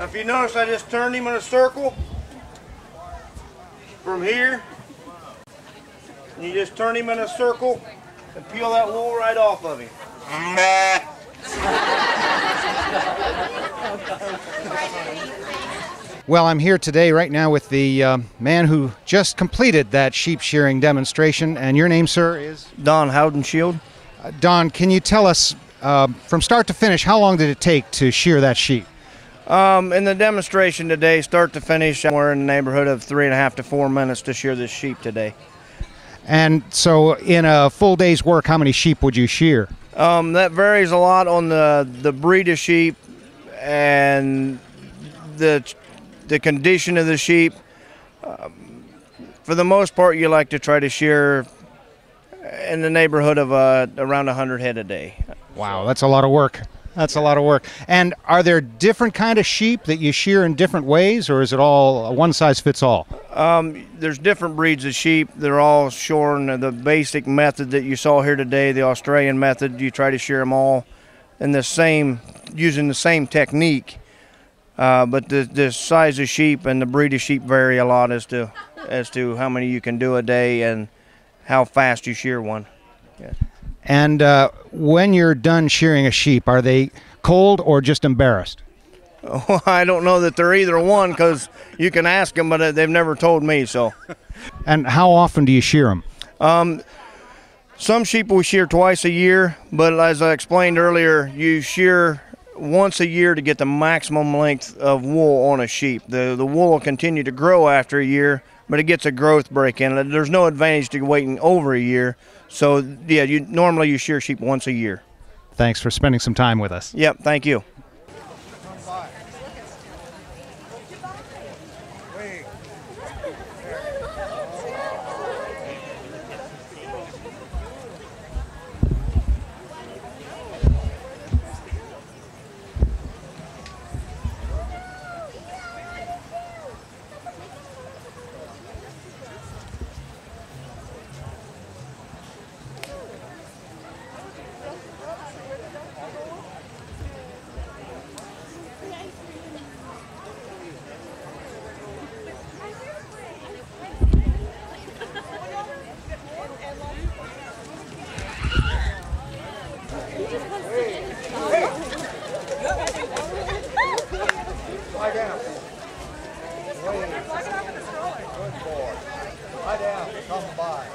If you notice, I just turned him in a circle from here. And you just turn him in a circle and peel that wool right off of him. Well, I'm here today right now with the man who just completed that sheep shearing demonstration. And your name, sir, is? Don Haudenschild. Don, can you tell us from start to finish, how long did it take to shear that sheep? In the demonstration today, start to finish, we're in the neighborhood of 3.5 to 4 minutes to shear this sheep today. And so in a full day's work, how many sheep would you shear? That varies a lot on the breed of sheep and the condition of the sheep. For the most part, you like to try to shear in the neighborhood of around 100 head a day. Wow, that's a lot of work. That's a lot of work. And are there different kind of sheep that you shear in different ways, or is it all one size fits all? There's different breeds of sheep. They're all shorn. The basic method that you saw here today, the Australian method, you try to shear them all in the same, using the same technique. But the size of sheep and the breed of sheep vary a lot as to how many you can do a day and how fast you shear one. Yeah. And when you're done shearing a sheep, are they cold or just embarrassed? Oh, I don't know that they're either one, because you can ask them, but they've never told me. So. And how often do you shear them? Some sheep we shear twice a year, but as I explained earlier, you shear once a year to get the maximum length of wool on a sheep. The wool will continue to grow after a year, but it gets a growth break in it. There's no advantage to waiting over a year. So, yeah, normally you shear sheep once a year. Thanks for spending some time with us. Yep, thank you. Lie down. Good boy. Lie down. Come by.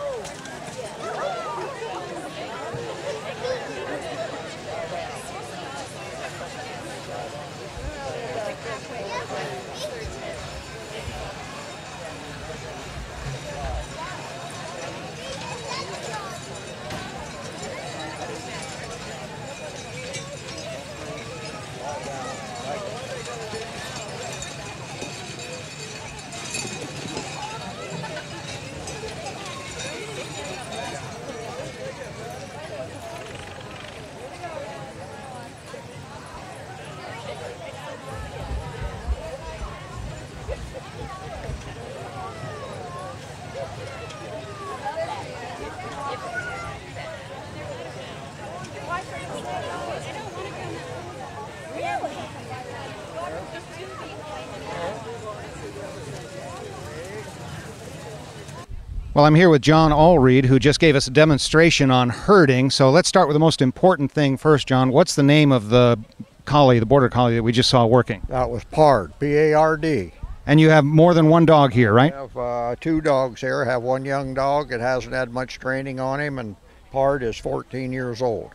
Well, I'm here with John Allreed, who just gave us a demonstration on herding. So let's start with the most important thing first, John. What's the name of the collie, the border collie that we just saw working? That was Pard, P-A-R-D. And you have more than one dog here, right? I have 2 dogs here. I have 1 young dog. It hasn't had much training on him, and Pard is 14 years old.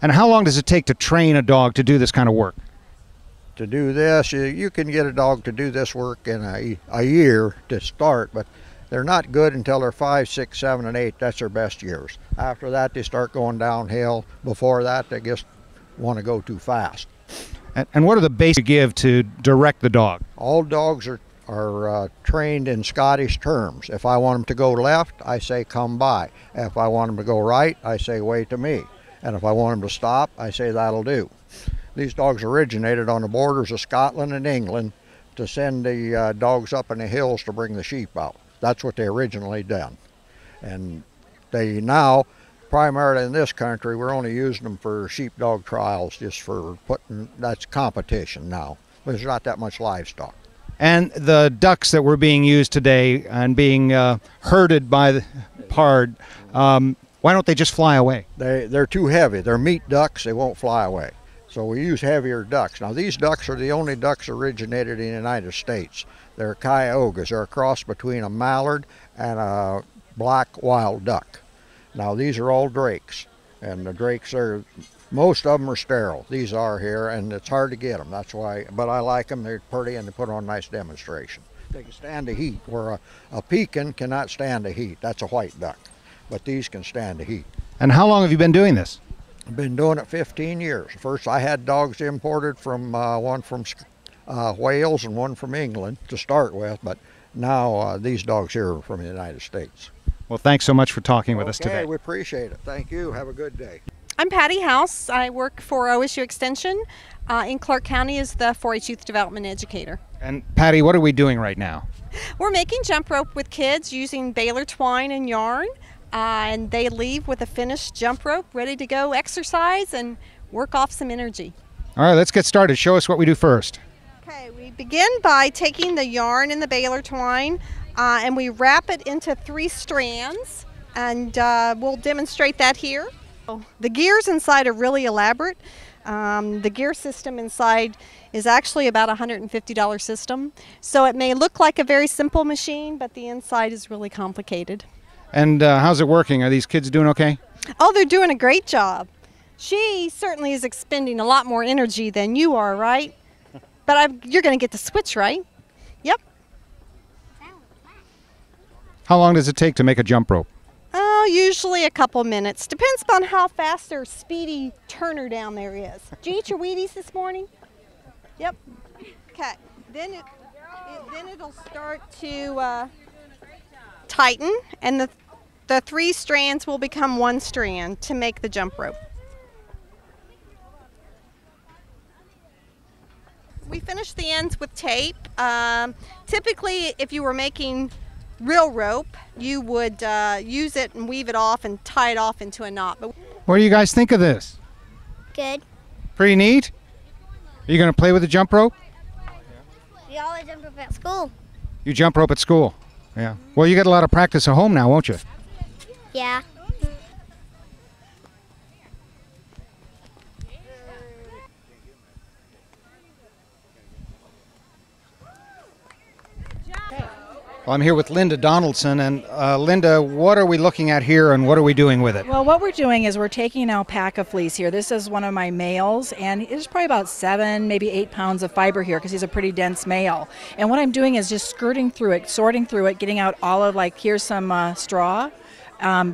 And how long does it take to train a dog to do this kind of work? To do this, you can get a dog to do this work in a year to start, but they're not good until they're 5, 6, 7, and 8. That's their best years. After that, they start going downhill. Before that, they just want to go too fast. And what are the basics you give to direct the dog? All dogs are trained in Scottish terms. If I want them to go left, I say come by. If I want them to go right, I say wait to me. And if I want them to stop, I say that'll do. These dogs originated on the borders of Scotland and England to send the dogs up in the hills to bring the sheep out. That's what they originally done. And they now, primarily in this country, we're only using them for sheepdog trials, just for that's competition now. There's not that much livestock. And the ducks that were being used today and being herded by the Pard, why don't they just fly away? They're too heavy. They're meat ducks. They won't fly away. So we use heavier ducks. Now these ducks are the only ducks originated in the United States. They're Cayugas. They're a cross between a mallard and a black wild duck. Now these are all drakes, and the drakes most of them are sterile. These are here, and it's hard to get them. That's why, but I like them. They're pretty, and they put on a nice demonstration. They can stand the heat, where a pekin cannot stand the heat. That's a white duck, but these can stand the heat. And how long have you been doing this? I've been doing it 15 years. First, I had dogs imported from one from Wales and one from England to start with, but now these dogs here are from the United States. Well, thanks so much for talking with us today. Okay, we appreciate it. Thank you. Have a good day. I'm Patty House. I work for OSU Extension in Clark County as the 4-H Youth Development Educator. And Patty, what are we doing right now? We're making jump rope with kids using baler twine and yarn, and they leave with a finished jump rope ready to go exercise and work off some energy. All right, let's get started. Show us what we do first. Okay, we begin by taking the yarn and the baler twine and we wrap it into 3 strands, and we'll demonstrate that here. The gears inside are really elaborate. The gear system inside is actually about a $150 system. So it may look like a very simple machine, but the inside is really complicated. And how's it working? Are these kids doing okay? Oh, they're doing a great job. She certainly is expending a lot more energy than you are, right? But you're going to get the switch, right? Yep. How long does it take to make a jump rope? Oh, usually a couple minutes. Depends upon how fast or speedy turner down there is. Did you eat your Wheaties this morning? Yep. Okay. Then it'll start to tighten, and the 3 strands will become 1 strand to make the jump rope. We finish the ends with tape. Typically, if you were making real rope, you would use it and weave it off and tie it off into a knot. But what do you guys think of this? Good. Pretty neat? Are you going to play with the jump rope? We always jump rope at school. You jump rope at school? Yeah. Well, you get a lot of practice at home now, won't you? Yeah. Well, I'm here with Linda Donaldson, and Linda, what are we looking at here, and what are we doing with it? Well, what we're doing is we're taking an alpaca fleece here. This is one of my males, and there's probably about 7, maybe 8 pounds of fiber here because he's a pretty dense male. And what I'm doing is just skirting through it, sorting through it, getting out all of, like, here's some straw.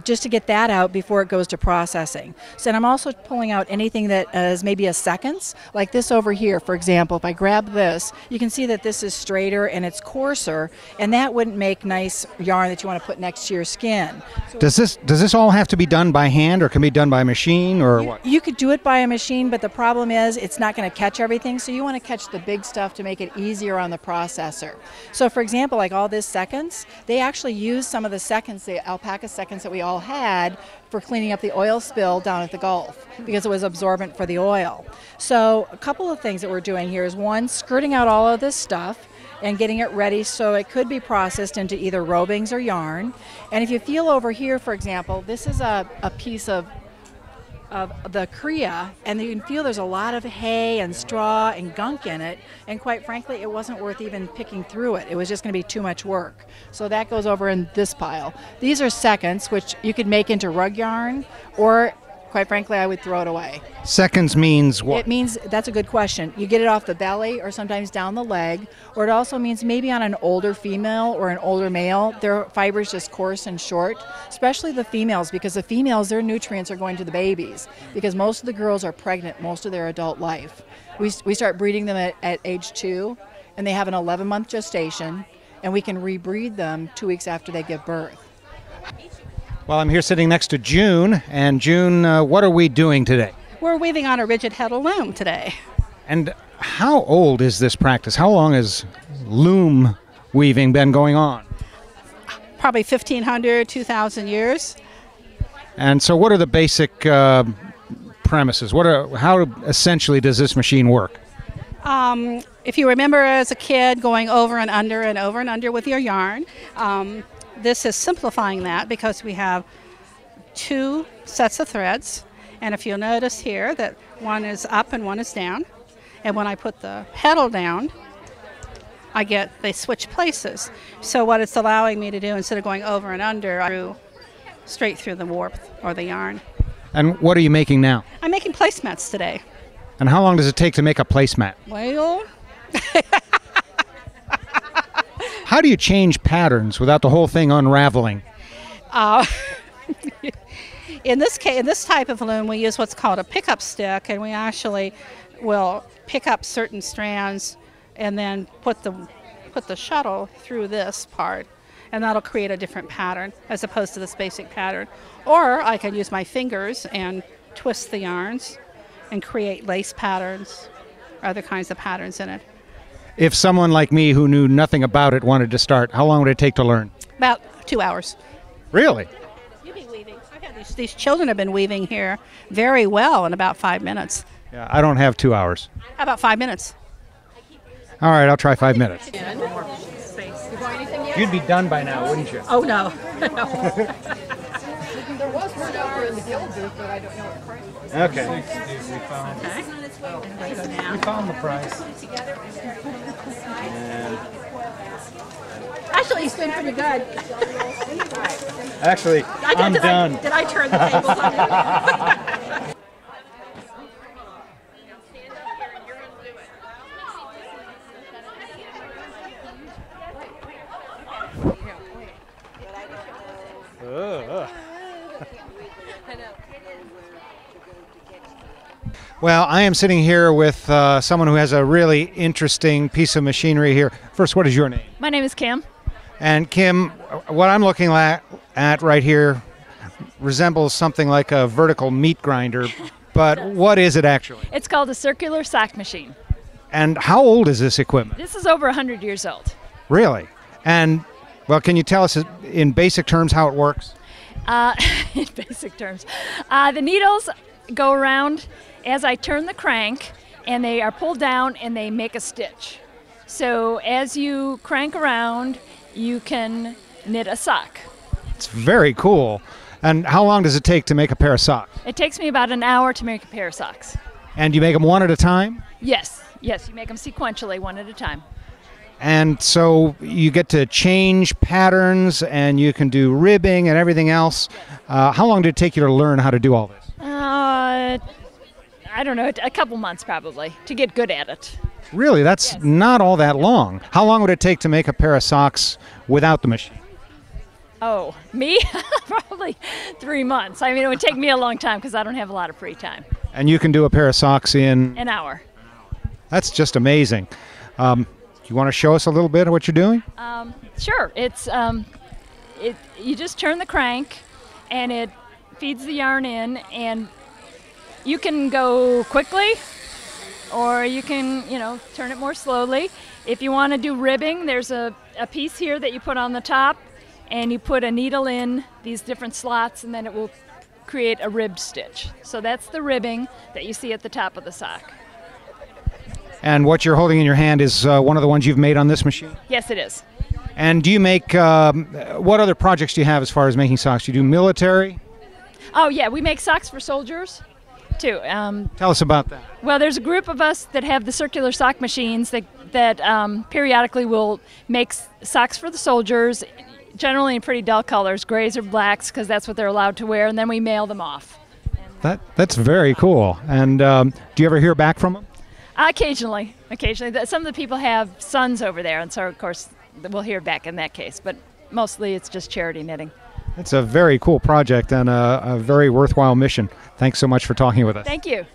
Just to get that out before it goes to processing. So and I'm also pulling out anything that is maybe a seconds, like this over here, for example. If I grab this, you can see that this is straighter and it's coarser, and that wouldn't make nice yarn that you want to put next to your skin. So Does this all have to be done by hand, or can be done by machine, or what? You could do it by a machine, but the problem is it's not going to catch everything, so you want to catch the big stuff to make it easier on the processor. So for example, like all this seconds, they actually use some of the seconds, the alpaca seconds that we all had, for cleaning up the oil spill down at the Gulf because it was absorbent for the oil. So a couple of things that we're doing here is, one, skirting out all of this stuff, and getting it ready so it could be processed into either rovings or yarn. And if you feel over here, for example, this is a piece of the Korea, and you can feel there's a lot of hay and straw and gunk in it, and quite frankly it wasn't worth even picking through it. It was just going to be too much work. So that goes over in this pile. These are seconds, which you could make into rug yarn, or quite frankly I would throw it away. Seconds means what? It means, that's a good question. You get it off the belly or sometimes down the leg, or it also means maybe on an older female or an older male, their fiber's just coarse and short, especially the females, because the females, their nutrients are going to the babies, because most of the girls are pregnant most of their adult life. We start breeding them at age 2, and they have an 11-month gestation, and we can rebreed them 2 weeks after they give birth. Well, I'm here sitting next to June, and June, what are we doing today? We're weaving on a rigid heddle loom today. And how old is this practice? How long has loom weaving been going on? Probably 1,500, 2,000 years. And so what are the basic premises? How essentially does this machine work? If you remember as a kid going over and under with your yarn, this is simplifying that because we have 2 sets of threads, and if you'll notice here that one is up and one is down, and when I put the heddle down, they switch places. So what it's allowing me to do, instead of going over and under, I go straight through the warp or the yarn. And what are you making now? I'm making placemats today. And how long does it take to make a placemat? Well, How do you change patterns without the whole thing unraveling? in this type of loom, we use what's called a pickup stick, and we actually will pick up certain strands and then put the shuttle through this part, and that'll create a different pattern as opposed to this basic pattern. Or I can use my fingers and twist the yarns and create lace patterns, other kinds of patterns in it. If someone like me who knew nothing about it wanted to start, how long would it take to learn? About 2 hours. Really? You've been weaving. I've had these children have been weaving here very well in about 5 minutes. Yeah, I don't have 2 hours. How about 5 minutes? All right, I'll try 5 minutes. You'd be done by now, wouldn't you? Oh, no. There was one out there in the guild booth, but I don't know what price. Okay. Okay. We found the price. Actually, it's been pretty good. Actually, I'm done. Did I turn the tables on you? Well, I am sitting here with someone who has a really interesting piece of machinery here. First, what is your name? My name is Kim. And Kim, what I'm looking at right here resembles something like a vertical meat grinder, but what is it actually? It's called a circular sock machine. And how old is this equipment? This is over 100 years old. Really? And, well, can you tell us in basic terms how it works? In basic terms. The needles go around as I turn the crank, and they are pulled down and they make a stitch. So as you crank around, you can knit a sock. It's very cool. And how long does it take to make a pair of socks? It takes me about an hour to make a pair of socks. And you make them one at a time? Yes, you make them sequentially, one at a time. And so you get to change patterns and you can do ribbing and everything else. How long did it take you to learn how to do all this? I don't know, a couple months probably, to get good at it. Really? That's not all that long. How long would it take to make a pair of socks without the machine? Oh, me? Probably 3 months. I mean, it would take me a long time because I don't have a lot of free time. And you can do a pair of socks in? An hour. That's just amazing. You want to show us a little bit of what you're doing? Sure. It's you just turn the crank, and it feeds the yarn in, and you can go quickly, or you can, turn it more slowly. If you want to do ribbing, there's a piece here that you put on the top, and you put a needle in these different slots, and then it will create a rib stitch. So that's the ribbing that you see at the top of the sock. And what you're holding in your hand is one of the ones you've made on this machine? Yes, it is. And do you make, what other projects do you have as far as making socks? Do you do military? Oh, yeah, we make socks for soldiers, too. Tell us about that. Well, there's a group of us that have the circular sock machines that periodically will make socks for the soldiers, generally in pretty dull colors, grays or blacks, because that's what they're allowed to wear, and then we mail them off. That's very cool. And do you ever hear back from them? Occasionally. Some of the people have sons over there, and so, of course, we'll hear back in that case. But mostly it's just charity knitting. It's a very cool project and a very worthwhile mission. Thanks so much for talking with us. Thank you.